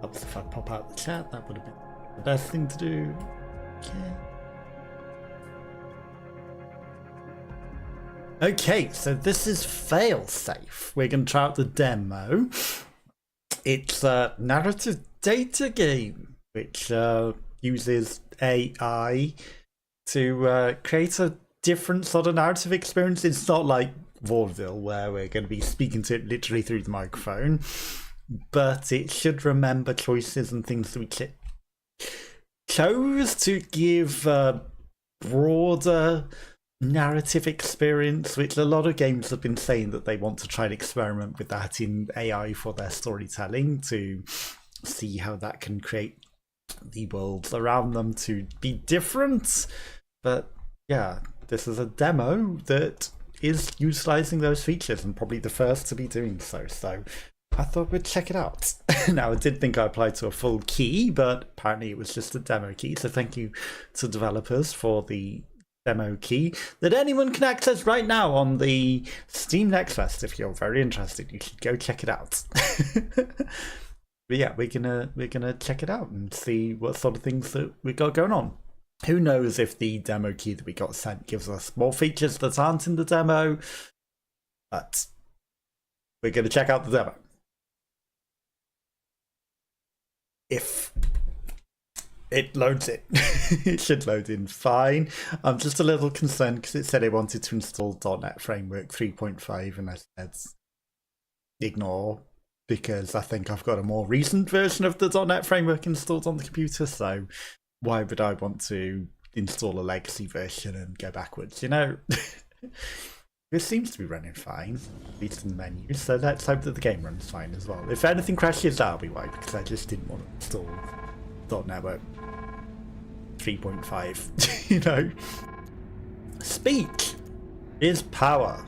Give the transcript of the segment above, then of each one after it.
Helps if I pop out the chat, that would have been the best thing to do. Okay, so this is Fail.Safe. We're going to try out the demo. It's a narrative data game, which uses AI to create a different sort of narrative experience. It's not like vaudeville, where we're going to be speaking to it literally through the microphone, but it should remember choices and things that we chose to give a broader narrative experience, which a lot of games have been saying that they want to try and experiment with that in AI for their storytelling to see how that can create the worlds around them to be different. But yeah, this is a demo that is utilizing those features and probably the first to be doing so. So I thought we'd check it out. Now, I did think I applied to a full key, but apparently it was just a demo key. So thank you to developers for the demo key that anyone can access right now on the Steam Next Fest. If you're very interested, you should go check it out. But yeah, we're gonna check it out and see what sort of things that we got going on. Who knows if the demo key that we got sent gives us more features that aren't in the demo, but we're gonna check out the demo. If it loads it. It should load in fine. I'm just a little concerned because it said it wanted to install .NET Framework 3.5 and I said ignore, because I think I've got a more recent version of the .NET Framework installed on the computer, so why would I want to install a legacy version and go backwards, you know? This seems to be running fine, at least in the menu, so let's hope that the game runs fine as well. If anything crashes, that'll be why, because I just didn't want to install .NET 3.5, you know. Speech is power.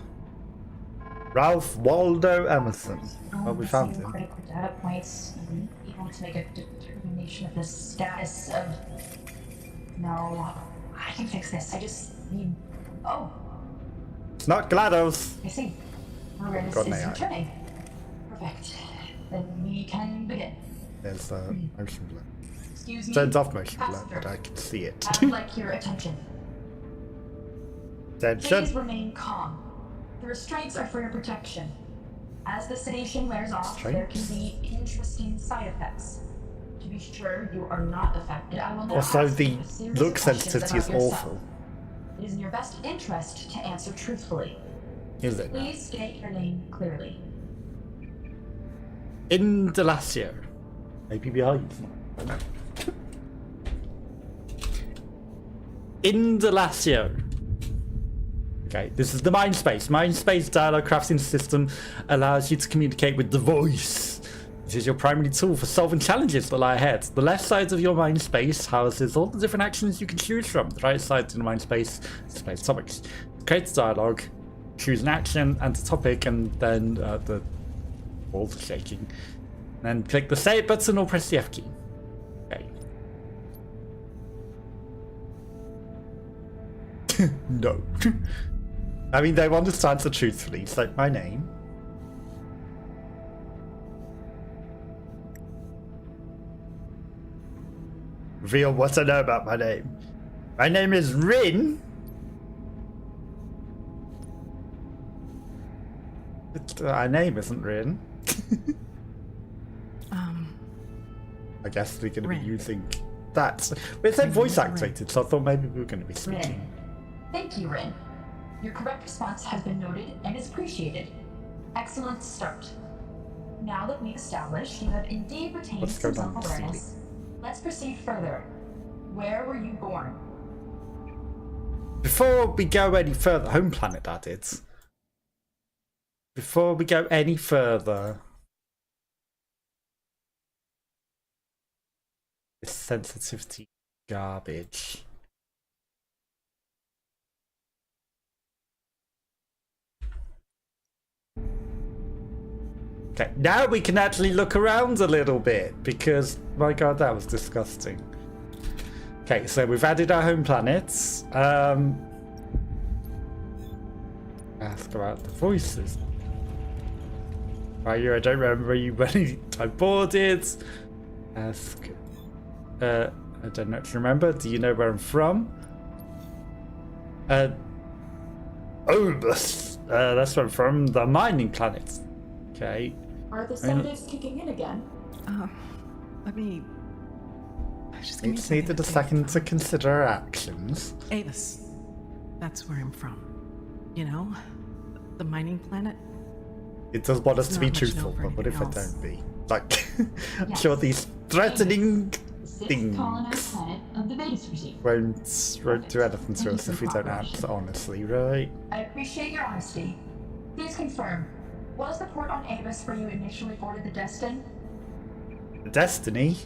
Ralph Waldo Emerson. Well, we found him. Critical data points, able to make a determination of the status of. No, I can fix this. I just need. Oh. It's not GLaDOS. I see. Awareness is returning. Perfect. Then we can begin. There's motion blur. Excuse me. Turns off motion blur, but I can see it. I would like your attention. Attention. Please remain calm. The restraints are for your protection. As the sedation wears off, there can be interesting side effects. To be sure you are not affected, I will now also, ask the you a series look of questions sensitivity is about yourself. awful. It is in your best interest to answer truthfully. Is it? Please state your name clearly. Indelacio. Maybe we are using it. I don't know. Indelacio. Okay, this is the Mindspace. Mindspace dialogue crafting system allows you to communicate with the voice. This is your primary tool for solving challenges that lie ahead. The left side of your Mindspace houses all the different actions you can choose from. The right side of the Mindspace displays topics. Create a dialogue, choose an action and a topic, and then the walls are shaking. And click the save button or press the F key. Okay. No. I mean, they want us to answer truthfully. It's like, my name. Reveal what I know about my name. My name is Rin. Our name isn't Rin. I guess we're going to be using that. But it said voice activated, so I thought maybe we were going to be speaking. Rin. Thank you, Rin. Your correct response has been noted and is appreciated. Excellent start. Now that we've established you have indeed retained some self-awareness, let's proceed further. Where were you born? Before we go any further, home planet that is. Before we go any further, this sensitivity garbage. Okay, now we can actually look around a little bit, because, my god, that was disgusting. Okay, so we've added our home planets. Ask about the voices. Right, I don't remember you when I boarded. Ask. I don't know if you remember. Do you know where I'm from? That's where I'm from. The mining planet. Okay. Are the sedatives kicking in again? Let me... We just needed a second to consider our actions. Avis. That's where I'm from. You know? The mining planet? It does want us to be Not much truthful, known for but what if I anything else. don't be? Like, I'm Yes. sure these threatening Sixth colonized things planet of the Vetus regime. won't do anything to us if we don't act honestly, right? I appreciate your honesty. Please confirm, was the port on Avis where you initially boarded the Destin? Destiny?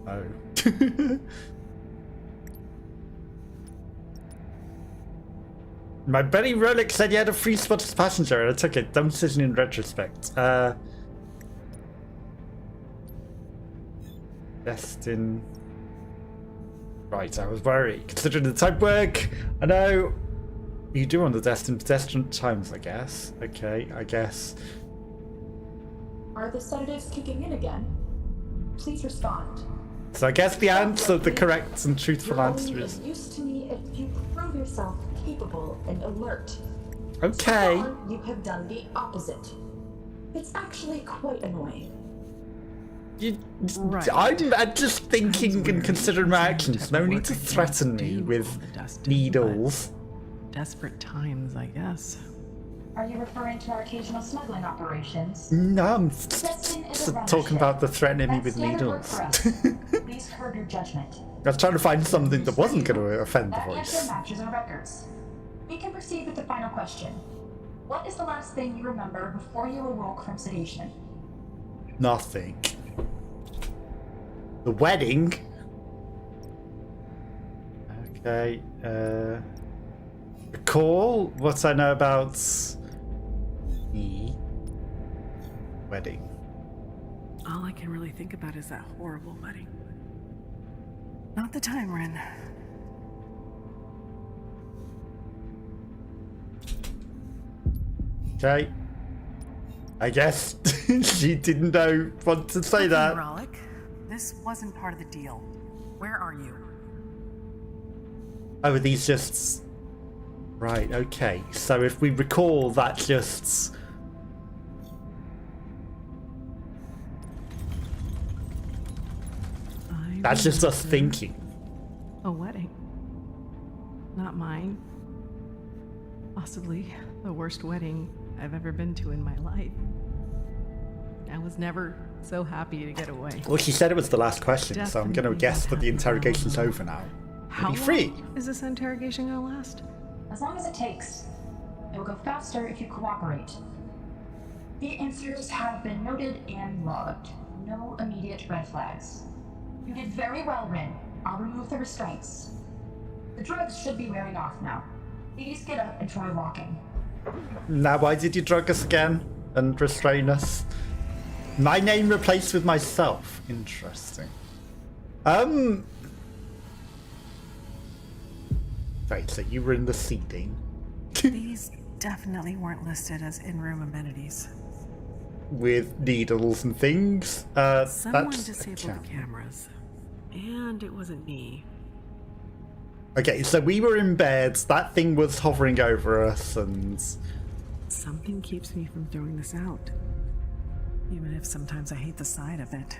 Oh. My buddy Rolex said you had a free spot as passenger, and I took it. Dumb decision in retrospect. Destin. Right, I was worried. Considering the type work, I know you do on the Destin pedestrian times, I guess. Okay, I guess. Are the sedatives kicking in again? Please respond. So I guess the answer, the correct and truthful You're answer only is of use to me if you prove yourself capable and alert. okay. So far, you have done the opposite. It's actually quite annoying. Right. I'm just thinking and considering my actions. No need to threaten me with needles. Desperate times, I guess. Are you referring to our occasional smuggling operations? No, I'm Destin is a runner talking ship. about the threatening me That's with standard work needles. for us. Please curb your judgment. I was trying to find something that wasn't going to offend the That answer voice. matches our records. We can proceed with the final question. What is the last thing you remember before you awoke from sedation? Nothing. The wedding? Okay, recall what I know about the wedding. All I can really think about is that horrible wedding. Not the time, Ren. Okay. I guess she didn't know what to say that. Rollick, this wasn't part of the deal. Where are you? Oh, are these just... Right, okay. So if we recall, that just... That's just us thinking. A wedding. Not mine. Possibly the worst wedding I've ever been to in my life. I was never so happy to get away. Well, she said it was the last question, so I'm going to guess that the interrogation's over now. How Be free. long is this interrogation gonna last? As long as it takes. It will go faster if you cooperate. The answers have been noted and logged. No immediate red flags. You did very well, Rin. I'll remove the restraints. The drugs should be wearing off now. Please get up and try walking. Now, why did you drug us again and restrain us? My name replaced with myself. Interesting. Right, so you were in the seeding. These definitely weren't listed as in-room amenities. With needles and things. Someone That's disabled the cameras. And it wasn't me. Okay, so we were in bed, that thing was hovering over us, and... Something keeps me from throwing this out. Even if sometimes I hate the sight of it.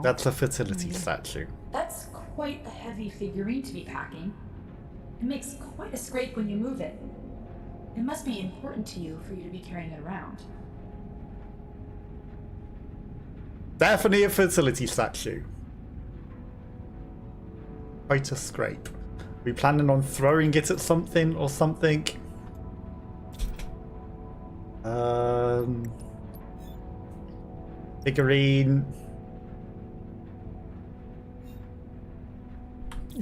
That's a fertility statue. That's quite a heavy figurine to be packing. It makes quite a scrape when you move it. It must be important to you for you to be carrying it around. Definitely a fertility statue. Quite a scrape. We planning on throwing it at something or something? Figurine.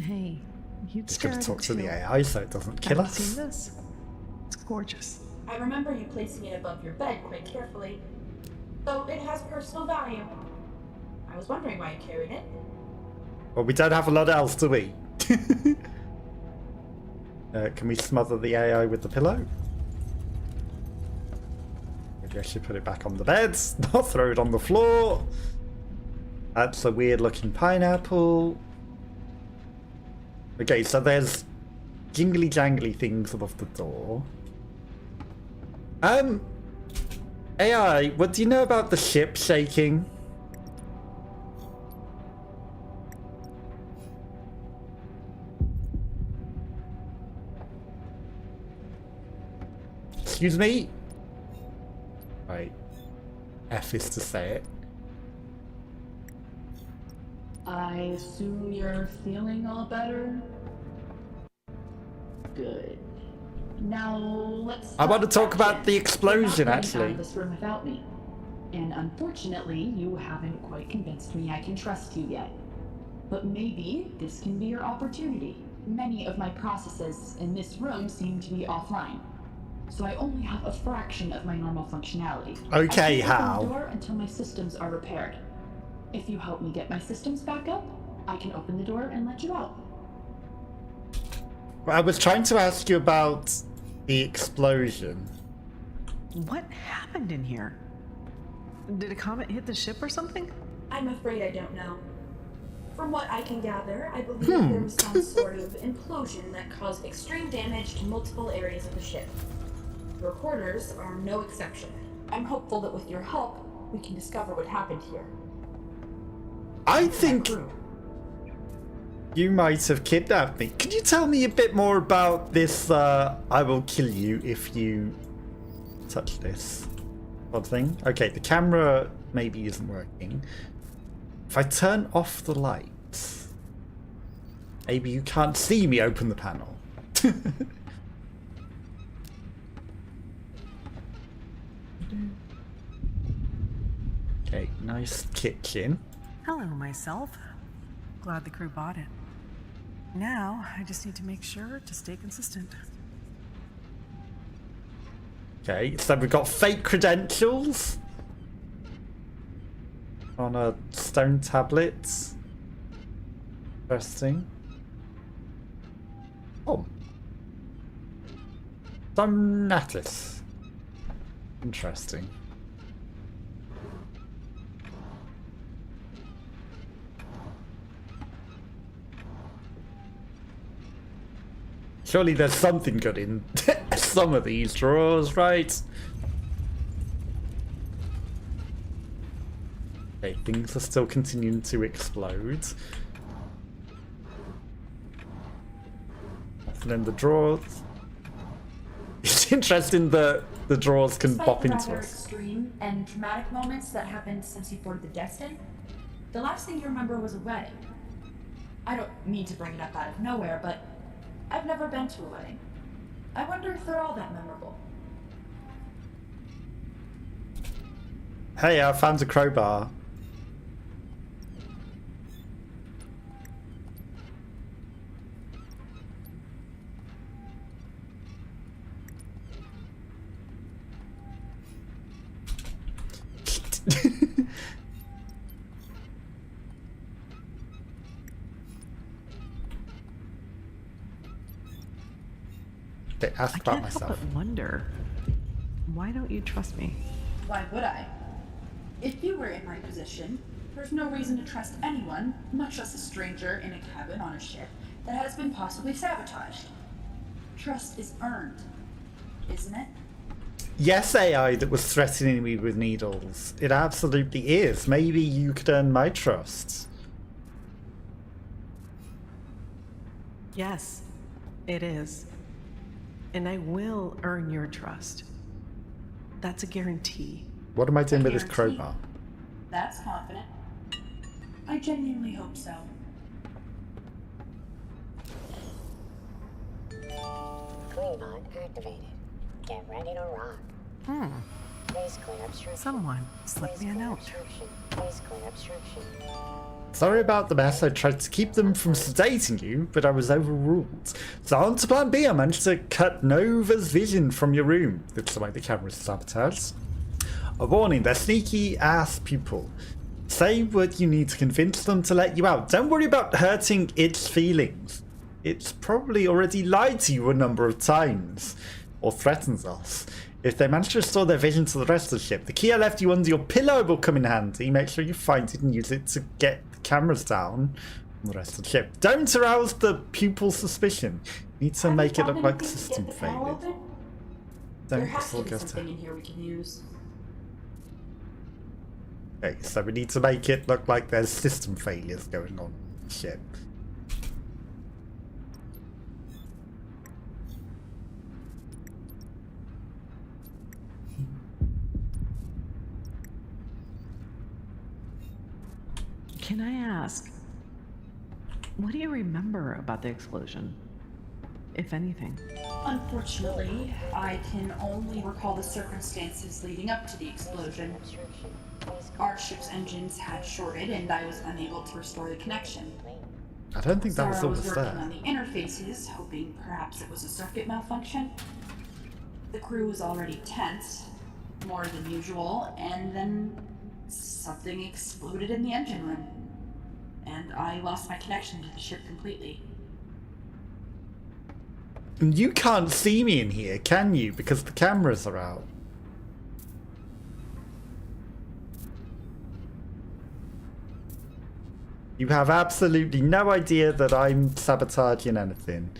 Hey, you'd Just stare gonna at talk it to the too. AI so it doesn't kill Haven't seen us. this? It's gorgeous. I remember you placing it above your bed quite carefully, though it has personal value. I was wondering why you carried it. Well, we don't have a lot else, do we? Can we smother the AI with the pillow? Maybe I should put it back on the bed, not throw it on the floor. That's a weird looking pineapple. Okay, so there's jingly jangly things above the door. AI, what do you know about the ship shaking? Excuse me? Right. F is to say it. I assume you're feeling all better? Good. Now let's. I want to talk about the explosion, actually. This room without me, and unfortunately, you haven't quite convinced me I can trust you yet. But maybe this can be your opportunity. Many of my processes in this room seem to be offline, so I only have a fraction of my normal functionality. Okay, I can't how? open the door until my systems are repaired. If you help me get my systems back up, I can open the door and let you out. I was trying to ask you about the explosion. What happened in here? Did a comet hit the ship or something? I'm afraid I don't know. From what I can gather, I believe there was some sort of implosion that caused extreme damage to multiple areas of the ship. Your quarters are no exception. I'm hopeful that with your help, we can discover what happened here. I think you might have kidnapped me. Could you tell me a bit more about this, I will kill you if you touch this odd thing? Okay, the camera maybe isn't working. If I turn off the lights, maybe you can't see me open the panel. Okay, nice kitchen. Hello, myself. Glad the crew bought it. Now, I just need to make sure to stay consistent. Okay, so we've got fake credentials on a stone tablet. Interesting. Oh. Somnatus. Interesting. Surely there's something good in some of these drawers, right? Okay, things are still continuing to explode. And then the drawers. It's interesting that the drawers can bop into Despite us. extreme and traumatic moments that happened since you boarded the Destin, the last thing you remember was a wedding. I don't mean to bring it up out of nowhere, but I've never been to a wedding. I wonder if they're all that memorable. Hey, I found a crowbar. They ask I about can't myself. help but wonder, why don't you trust me? Why would I? If you were in my position, there's no reason to trust anyone, much less a stranger in a cabin on a ship that has been possibly sabotaged. Trust is earned, isn't it? Yes, AI that was threatening me with needles. It absolutely is. Maybe you could earn my trust. Yes, it is. And I will earn your trust. That's a guarantee. What am I doing with this Guarantee. crowbar? That's confident. I genuinely hope so. Clean activated. Get ready to rock. Please clear obstruction. Someone slipped me a note. Please clear obstruction. Sorry about the mess. I tried to keep them from sedating you, but I was overruled. So on to plan B. I managed to cut Nova's vision from your room. Looks like the camera's sabotaged. A warning, they're sneaky ass people. Say what you need to convince them to let you out. Don't worry about hurting its feelings. It's probably already lied to you a number of times. Or threatens us. If they manage to restore their vision to the rest of the ship, the key I left you under your pillow will come in handy. Make sure you find it and use it to get the cameras down on the rest of the ship. Don't arouse the pupil's suspicion. You need to make it look like system failure. There has to be something in here we can use. Okay, so we need to make it look like there's system failures going on the ship. Can I ask, what do you remember about the explosion, if anything? Unfortunately, I can only recall the circumstances leading up to the explosion. Our ship's engines had shorted and I was unable to restore the connection. I don't think that was Sarah all was that's working there. on the interfaces, hoping perhaps it was a circuit malfunction. The crew was already tense, more than usual, and then something exploded in the engine room. And I lost my connection to the ship completely. You can't see me in here, can you? Because the cameras are out. You have absolutely no idea that I'm sabotaging anything.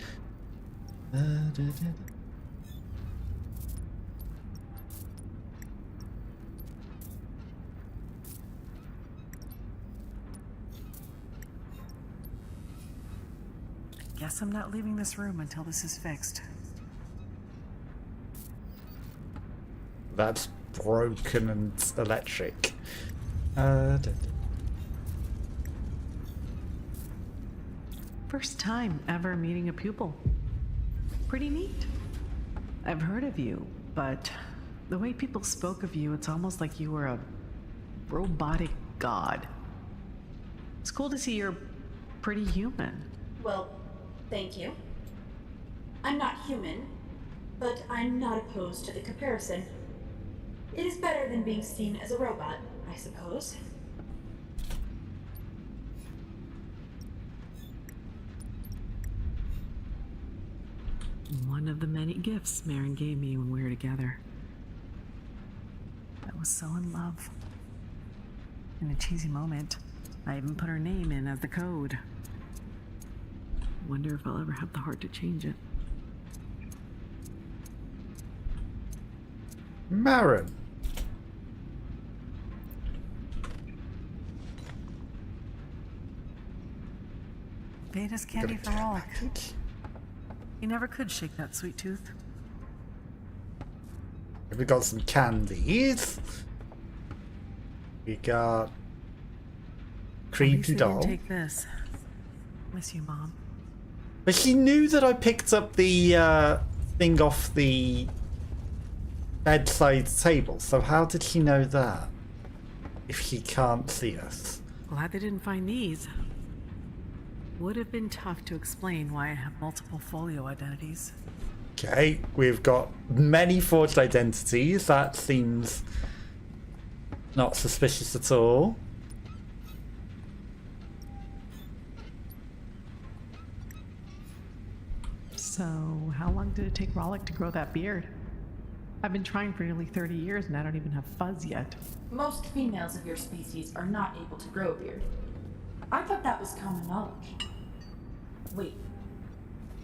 Guess I'm not leaving this room until this is fixed. That's broken and electric. First time ever meeting a pupil. Pretty neat. I've heard of you, but the way people spoke of you, it's almost like you were a robotic god. It's cool to see you're pretty human. Well, thank you. I'm not human, but I'm not opposed to the comparison. It is better than being seen as a robot, I suppose. One of the many gifts Marin gave me when we were together. I was so in love. In a cheesy moment, I even put her name in as the code. Wonder if I'll ever have the heart to change it. Marin. Beta's candy for all. You never could shake that sweet tooth. We got some candies. We got creepy doll. Take this. Miss you, Mom. But she knew that I picked up the thing off the bedside table, so how did she know that? If she can't see us. Glad they didn't find these. Would have been tough to explain why I have multiple folio identities. Okay, we've got many forged identities. That seems not suspicious at all. So, how long did it take Rollick to grow that beard? I've been trying for nearly 30 years and I don't even have fuzz yet. Most females of your species are not able to grow a beard. I thought that was common knowledge. Wait,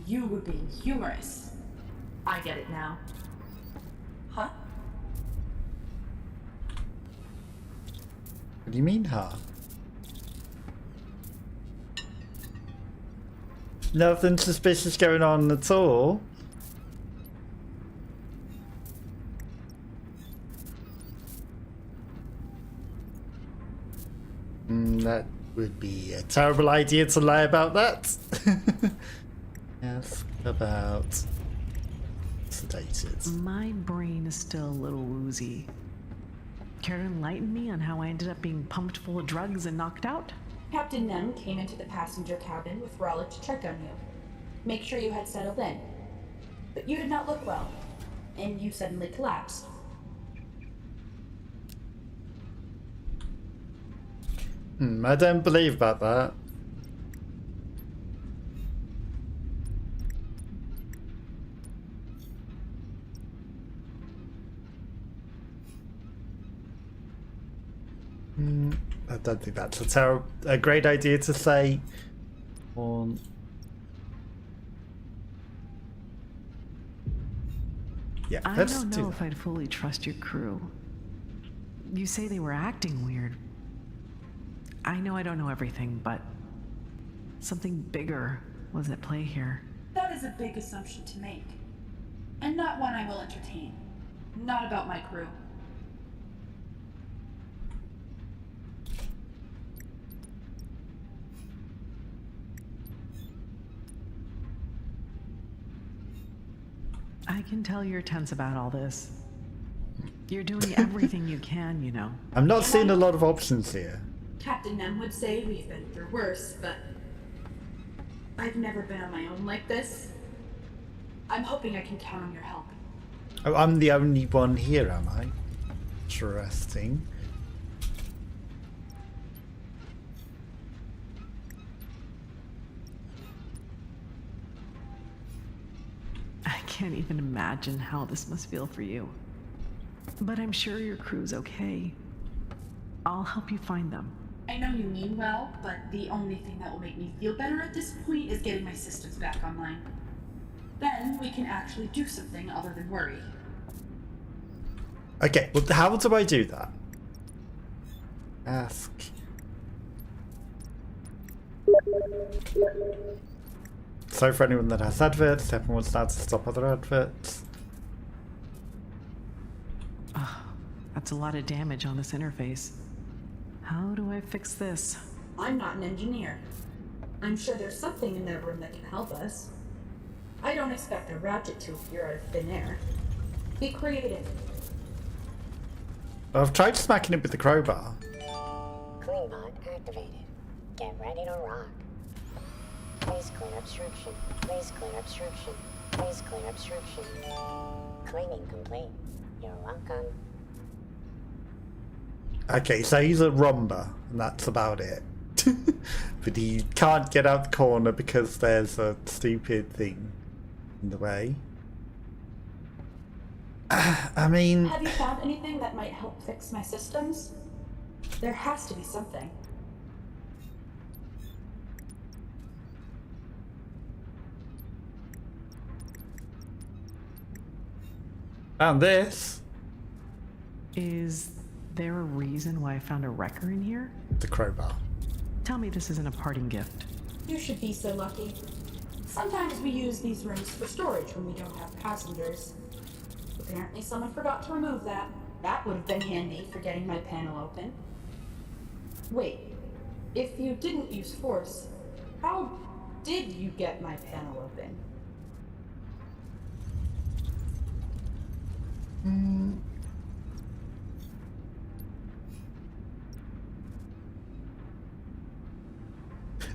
you were being humorous. I get it now. Huh? What do you mean, huh? Nothing suspicious going on at all. That would be a terrible idea to lie about that. Ask about sedated. My brain is still a little woozy. Care to enlighten me on how I ended up being pumped full of drugs and knocked out? Captain Nunn came into the passenger cabin with Rollick to check on you. Make sure you had settled in. But you did not look well, and you suddenly collapsed. I don't believe about that. I don't think that's a great idea to say. On. Yeah, I let's don't do know if that. I'd fully trust your crew. You say they were acting weird. I know I don't know everything, but something bigger was at play here. That is a big assumption to make. And not one I will entertain. Not about my crew. I can tell you're tense about all this. You're doing everything you can, you know. I'm not seeing a lot of options here. Captain Nem would say we've been through worse, but I've never been on my own like this. I'm hoping I can count on your help. Oh, I'm the only one here, am I? Interesting. I can't even imagine how this must feel for you. But I'm sure your crew's okay. I'll help you find them. I know you mean well, but the only thing that will make me feel better at this point is getting my systems back online. Then we can actually do something other than worry. Okay, well, how do I do that? Ask. So for anyone that has adverts, everyone's allowed to stop other adverts. That's a lot of damage on this interface. How do I fix this? I'm not an engineer. I'm sure there's something in that room that can help us. I don't expect a ratchet to appear out of thin air. Be creative. I've tried smacking it with the crowbar. Clean bot activated. Get ready to rock. Please clear obstruction. Please clear obstruction. Please clear obstruction. Cleaning complete. You're welcome. Okay, so he's a rumba, and that's about it. But he can't get out the corner because there's a stupid thing in the way. I mean... Have you found anything that might help fix my systems? There has to be something. Found this. Is there a reason why I found a wrecker in here? The crowbar. Tell me this isn't a parting gift. You should be so lucky. Sometimes we use these rooms for storage when we don't have passengers. Apparently someone forgot to remove that. That would have been handy for getting my panel open. Wait, if you didn't use force, how did you get my panel open?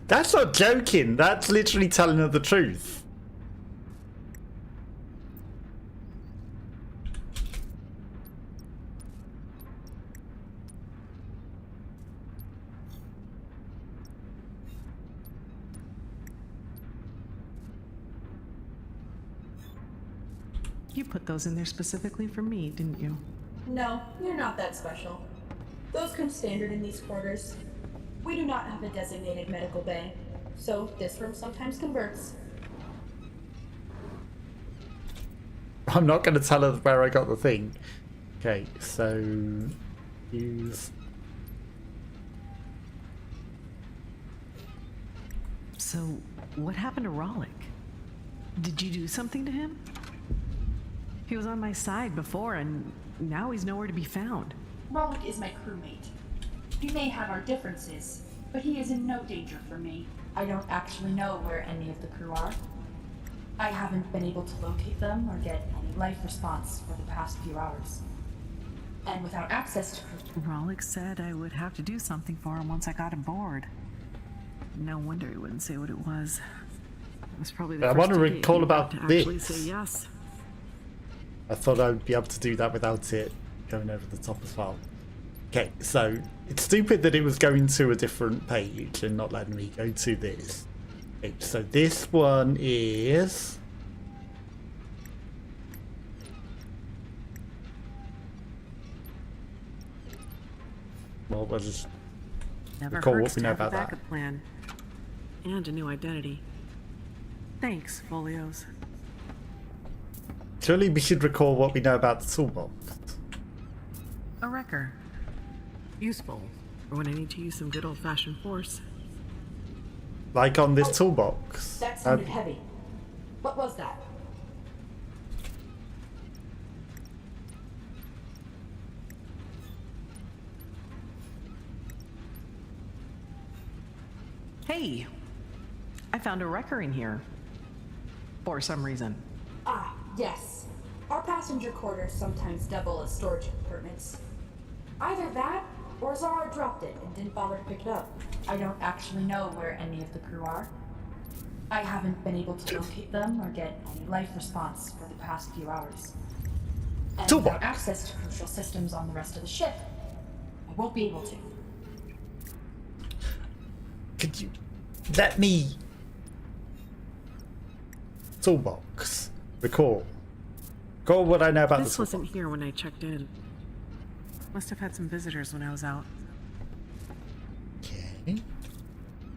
That's not joking. That's literally telling her the truth. You put those in there specifically for me, didn't you? No, you're not that special. Those come standard in these quarters. We do not have a designated medical bay, so this room sometimes converts. I'm not going to tell her where I got the thing. Okay, so... use... So, what happened to Rollick? Did you do something to him? He was on my side before, and now he's nowhere to be found. Rollick is my crewmate. We may have our differences, but he is in no danger for me. I don't actually know where any of the crew are. I haven't been able to locate them or get any life response for the past few hours. And without access to Rollick said I would have to do something for him once I got aboard. No wonder he wouldn't say what it was. It was probably the I first want to idiot recall he about got to actually this. say yes. I thought I would be able to do that without it going over the top as well. Okay, so it's stupid that it was going to a different page and not letting me go to this. Okay, so this one is... Well, we'll just Never recall hurts what we to know have a about that. backup plan. And a new identity. Thanks, Folios. Surely we should recall what we know about the toolbox. A wrecker. Useful for when I need to use some good old-fashioned force. Like on this toolbox. That sounded heavy. What was that? Hey! I found a wrecker in here. For some reason. Ah, yes. Our passenger quarters sometimes double as storage compartments. Either that, or Zara dropped it and didn't bother to pick it up. I don't actually know where any of the crew are. I haven't been able to locate them or get any life response for the past few hours. And Toolbox. without access to crucial systems on the rest of the ship, I won't be able to. Could you let me... Toolbox. Recall. Recall what I know about This the toolbox. wasn't here when I checked in. Must have had some visitors when I was out. Okay.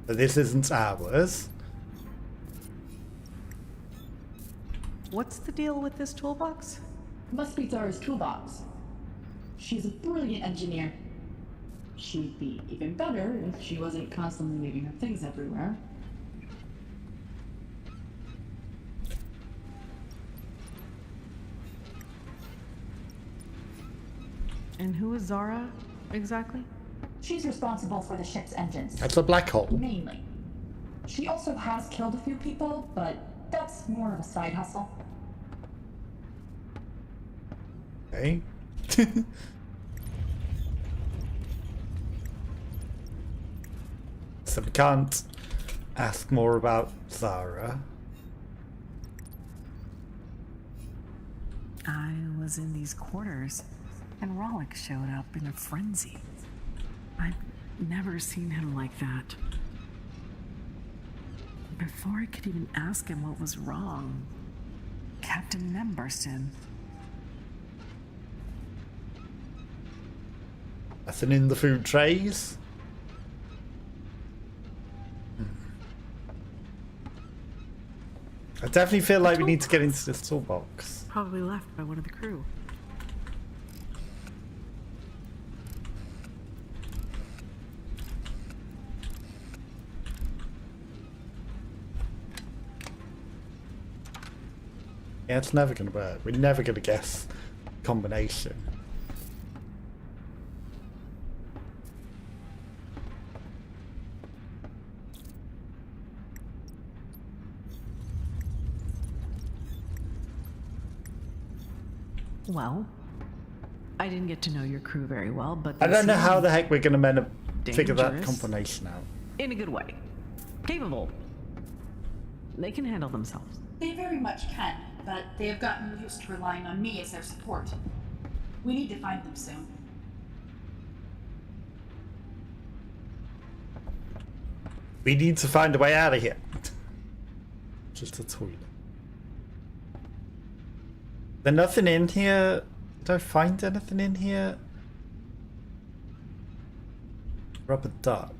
But this isn't ours. What's the deal with this toolbox? Must be Zara's toolbox. She's a brilliant engineer. She'd be even better if she wasn't constantly leaving her things everywhere. And who is Zara, exactly? She's responsible for the ship's engines, That's a black hole. mainly. She also has killed a few people, but that's more of a side hustle. Okay. So we can't ask more about Zara. I was in these quarters, and Rollick showed up in a frenzy. I've never seen him like that. Before I could even ask him what was wrong, Captain Nem burst in. Nothing in the food trays. I definitely feel like we need to get into this toolbox. Probably left by one of the crew. Yeah, it's never going to work. We're never going to guess combination. Well, I didn't get to know your crew very well, but I they don't know seem how the heck we're going to figure that dangerous. combination out. in a good way. Capable. They can handle themselves. They very much can, but they have gotten used to relying on me as their support. We need to find them soon. We need to find a way out of here. Just a toilet. There's nothing in here. Did I find anything in here? Rubber duck.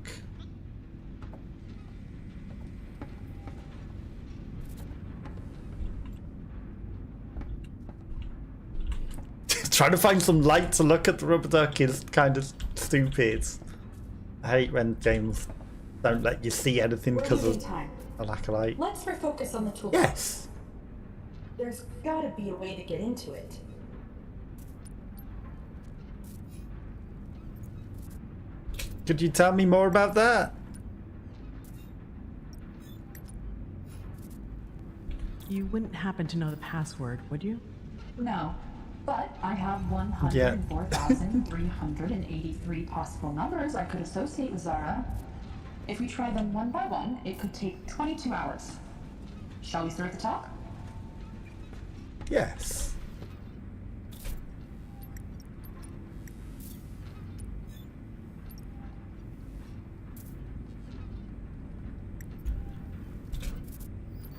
Trying to find some light to look at the rubber duck is kind of stupid. I hate when games don't let you see anything We're because losing of time. a lack of light. Let's refocus on the toolbox. Yes. There's gotta be a way to get into it. Could you tell me more about that? You wouldn't happen to know the password, would you? No, but I have 104,383 possible numbers I could associate with Zara. If we try them one by one, it could take 22 hours. Shall we start the talk? Yes.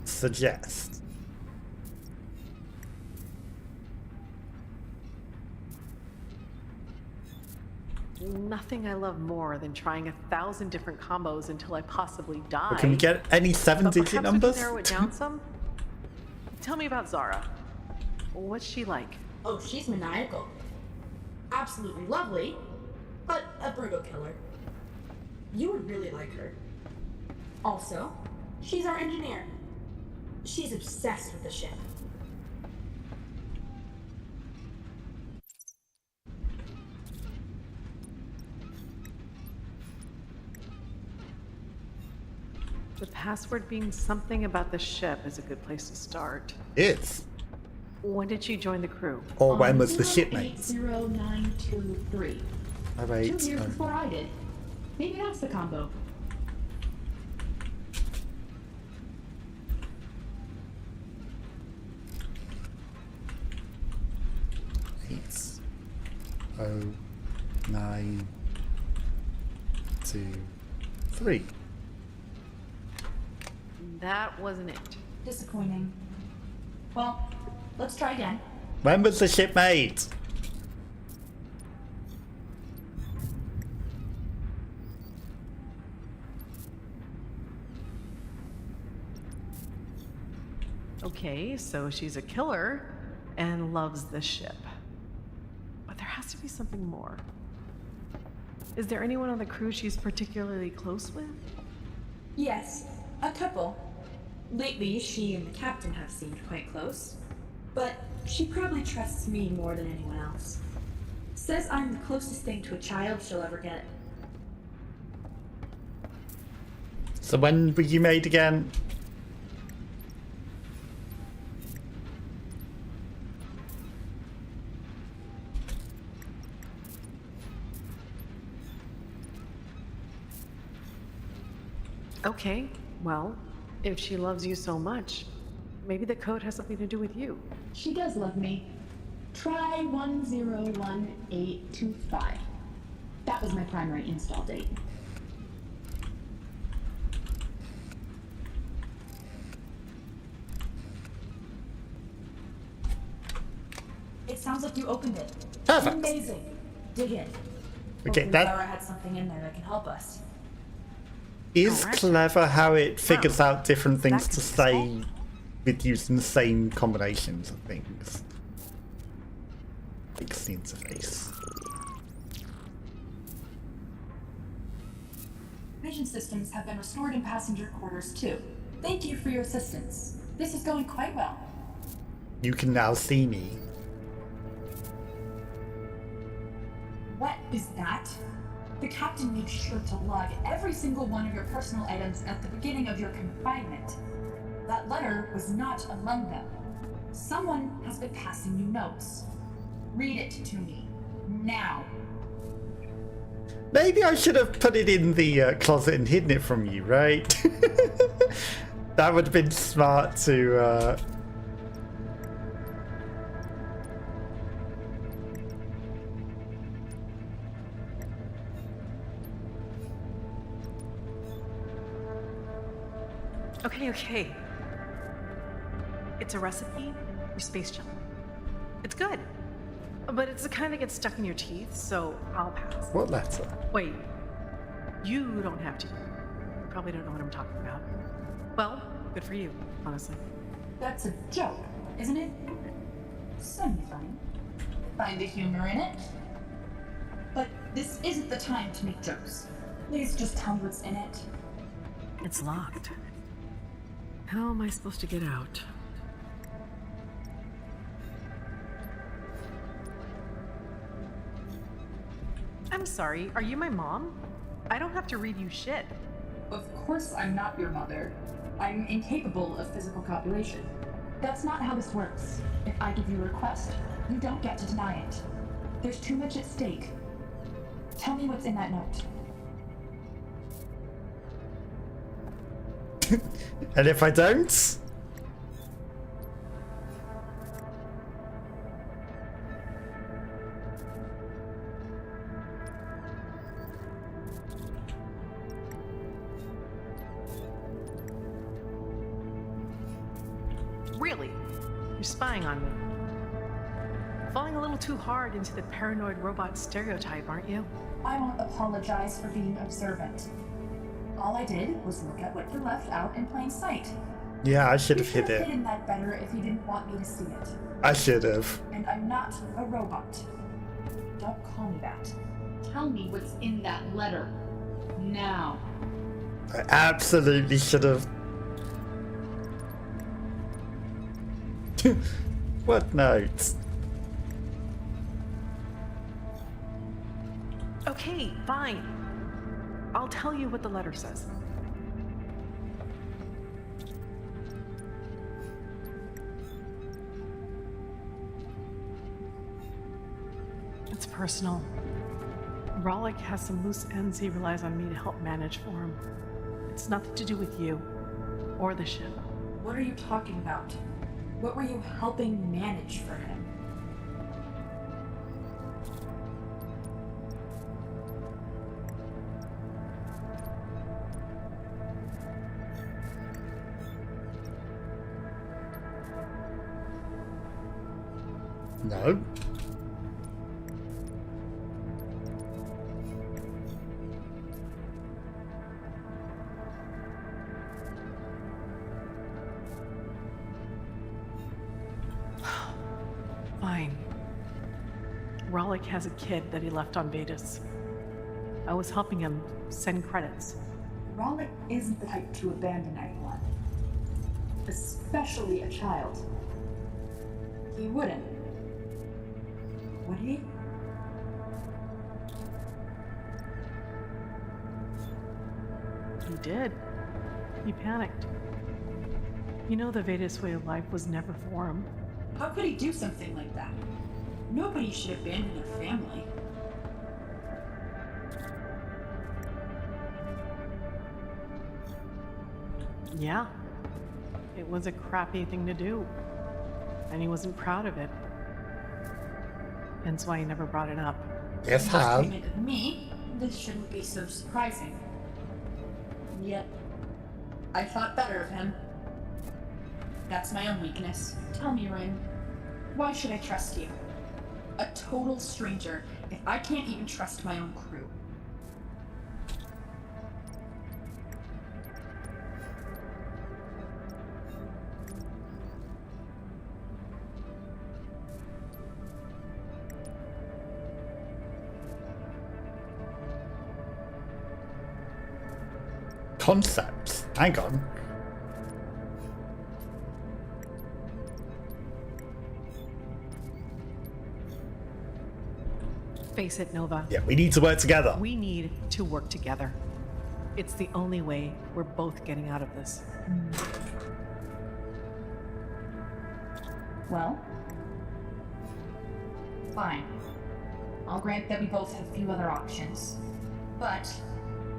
Suggest. Nothing nothing I love more than trying 1,000 different combos until I possibly die. Can we get any But 7-digit perhaps numbers? we can narrow it down some? Tell me about Zara. What's she like? Oh, she's maniacal. Absolutely lovely, but a brutal killer. You would really like her. Also, she's our engineer. She's obsessed with the ship. The password being something about the ship is a good place to start. It's. When did she join the crew? Or when was the shipmate? 080923. Oh, wait. 2 years before I did. Maybe that's the combo. Eight. 9 2 3. That wasn't it. Disappointing. Well, let's try again. When was the shipmate? Okay, so she's a killer and loves the ship. But there has to be something more. Is there anyone on the crew she's particularly close with? Yes, a couple. Lately, she and the captain have seemed quite close. But she probably trusts me more than anyone else. Says I'm the closest thing to a child she'll ever get. So when were you made again? Okay, well, if she loves you so much, maybe the code has something to do with you. She does love me. Try 101825. That was my primary install date. It sounds like you opened it. Perfect. Amazing. Dig in. Okay, Hopefully that Zara had something in there that can help us. is Alright. clever how it figures out different things That to could be say useful. with using the same combinations of things. Fix the interface. Vision systems have been restored in passenger quarters too. Thank you for your assistance. This is going quite well. You can now see me. What is that? The captain made sure to log every single one of your personal items at the beginning of your confinement. That letter was not among them. Someone has been passing you notes. Read it to me. Now. Maybe I should have put it in the closet and hidden it from you, right? That would have been smart to... Okay. It's a recipe for space jelly. It's good, but it's the kind that gets stuck in your teeth, so I'll pass. What letter? Wait, you don't have to. You probably don't know what I'm talking about. Well, good for you, honestly. That's a joke, isn't it? Semi-funny. Find the humor in it. But this isn't the time to make jokes. Please just tell me what's in it. It's locked. How am I supposed to get out? I'm sorry, are you my mom? I don't have to read you shit. Of course I'm not your mother. I'm incapable of physical copulation. That's not how this works. If I give you a request, you don't get to deny it. There's too much at stake. Tell me what's in that note. And if I don't? Really? You're spying on me. Falling a little too hard into the paranoid robot stereotype, aren't you? I won't apologize for being observant. All I did was look at what you left out in plain sight. Yeah, I should You have should hid have it. hidden that better if you didn't want me to see it. I should have. And I'm not a robot. Don't call me that. Tell me what's in that letter. Now. I absolutely should have. What notes? Okay, fine. I'll tell you what the letter says. It's personal. Rollick has some loose ends he relies on me to help manage for him. It's nothing to do with you or the ship. What are you talking about? What were you helping manage for him? No. Fine. Rollick has a kid that he left on Vetus. I was helping him send credits. Rollick isn't the type to abandon anyone. Especially a child. He wouldn't. Would he? He did. He panicked. You know, the Vedas way of life was never for him. How could he do something like that? Nobody should abandon their family. Yeah. It was a crappy thing to do. And he wasn't proud of it. Hence why he never brought it up. Yes, how? Treatment of me, this shouldn't be so surprising. And yet, I thought better of him. That's my own weakness. Tell me, Rin, why should I trust you? A total stranger, if I can't even trust my own crew. Concepts. Hang on. Face it, Nova. Yeah, we need to work together. We need to work together. It's the only way we're both getting out of this. Well, fine. I'll grant that we both have few other options. But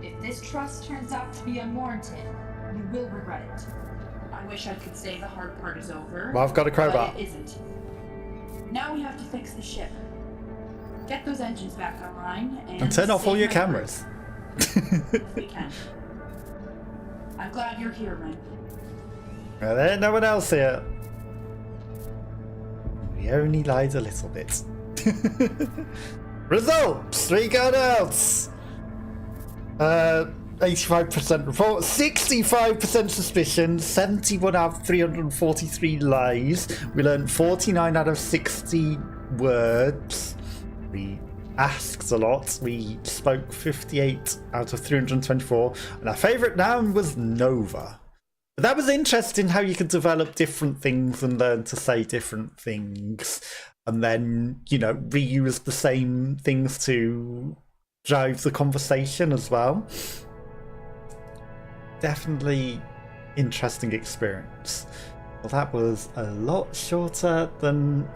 if this trust turns out to be unwarranted, you will regret it. I wish I could say the hard part is over. Well, I've got a crowbar. But it isn't. Now we have to fix the ship. Get those engines back online And turn off all save your my cameras. crew, if we can. I'm glad you're here, Ren. Well, there ain't no one else here. We only lied a little bit. Results! 3 gunouts! 85% report, 65% suspicion, 71 out of 343 lies. We learned 49 out of 60 words. We asked a lot. We spoke 58 out of 324. And our favourite noun was Nova. But that was interesting how you could develop different things and learn to say different things. And then, you know, reuse the same things to drive the conversation as well. Definitely interesting experience. Well, that was a lot shorter than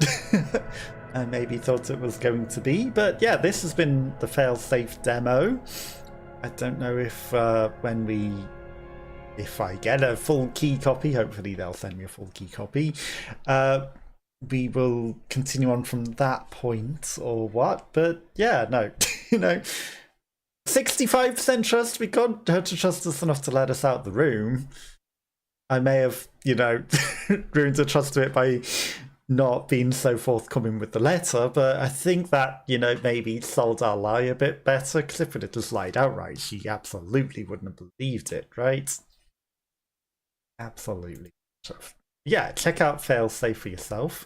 I maybe thought it was going to be. But yeah, this has been the Fail.Safe demo. I don't know if if I get a full key copy, hopefully they'll send me a full key copy. We will continue on from that point or what. But yeah, no, you know, 65% trust. We got her to trust us enough to let us out the room. I may have, you know, ruined the trust of it by not being so forthcoming with the letter, but I think that, you know, maybe sold our lie a bit better, because if it had just lied outright, she absolutely wouldn't have believed it, right? Absolutely. So, yeah, check out Fail.Safe for yourself.